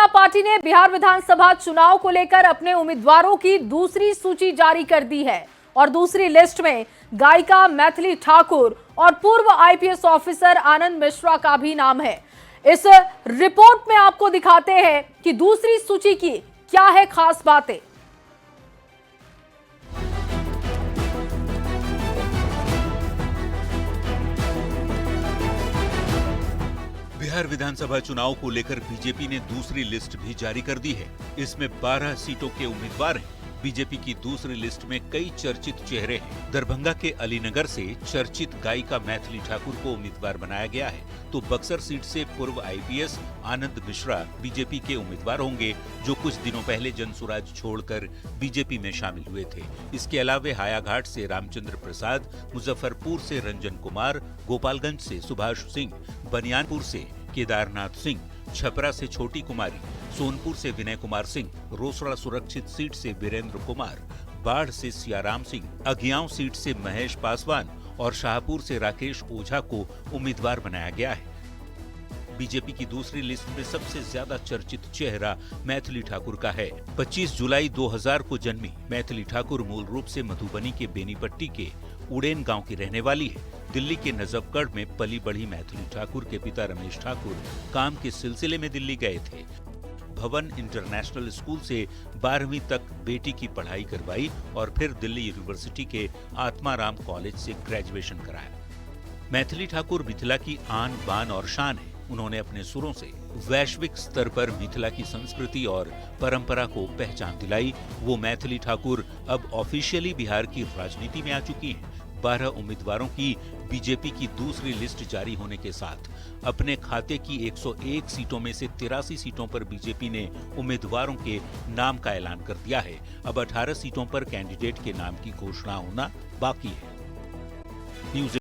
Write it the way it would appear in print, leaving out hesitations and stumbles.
जनता party ने बिहार विधानसभा चुनाव को लेकर अपने उम्मीदवारों की दूसरी सूची जारी कर दी है और दूसरी लिस्ट में गायिका मैथिली ठाकुर और पूर्व आईपीएस ऑफिसर आनंद मिश्रा का भी नाम है। इस रिपोर्ट में आपको दिखाते हैं कि दूसरी सूची की क्या है खास बातें। बिहार विधानसभा चुनाव को लेकर बीजेपी ने दूसरी लिस्ट भी जारी कर दी है। इसमें 12 सीटों के उम्मीदवार हैं। बीजेपी की दूसरी लिस्ट में कई चर्चित चेहरे हैं। दरभंगा के अलीनगर से चर्चित गायिका मैथिली ठाकुर को उम्मीदवार बनाया गया है, तो बक्सर सीट से पूर्व आईपीएस आनंद मिश्रा बीजेपी के उम्मीदवार होंगे, जो कुछ दिनों पहले जनसुराज छोड़कर बीजेपी में शामिल हुए थे। इसके अलावे हायाघाट से रामचंद्र प्रसाद, मुजफ्फरपुर से रंजन कुमार, गोपालगंज से सुभाष सिंह, बनियानपुर से केदारनाथ सिंह, छपरा से छोटी कुमारी, सोनपुर से विनय कुमार सिंह, रोसड़ा सुरक्षित सीट से वीरेंद्र कुमार, बाढ़ से सियाराम सिंह, अगियाव सीट से महेश पासवान और शाहपुर से राकेश ओझा को उम्मीदवार बनाया गया है। बीजेपी की दूसरी लिस्ट में सबसे ज्यादा चर्चित चेहरा मैथिली ठाकुर का है। 25 जुलाई 2000 को जन्मी मैथिली ठाकुर मूल रूप से मधुबनी के बेनीपट्टी के उड़ेन गांव की रहने वाली है। दिल्ली के नजफगढ़ में पली बढ़ी मैथिली ठाकुर के पिता रमेश ठाकुर काम के सिलसिले में दिल्ली गए थे। भवन इंटरनेशनल स्कूल से 12वीं तक बेटी की पढ़ाई करवाई और फिर दिल्ली यूनिवर्सिटी के आत्माराम कॉलेज से ग्रेजुएशन कराया। मैथिली ठाकुर मिथिला की आन बान और शान है। उन्होंने अपने सुरों से वैश्विक स्तर पर मिथिला की संस्कृति और परंपरा को पहचान दिलाई। वो मैथिली ठाकुर अब ऑफिशियली बिहार की राजनीति में आ चुकी हैं। 12 उम्मीदवारों की बीजेपी की दूसरी लिस्ट जारी होने के साथ अपने खाते की 101 सीटों में से 83 सीटों पर बीजेपी ने उम्मीदवारों के नाम का ऐलान कर दिया है। अब 18 सीटों पर कैंडिडेट के नाम की घोषणा होना बाकी है। न्यूज़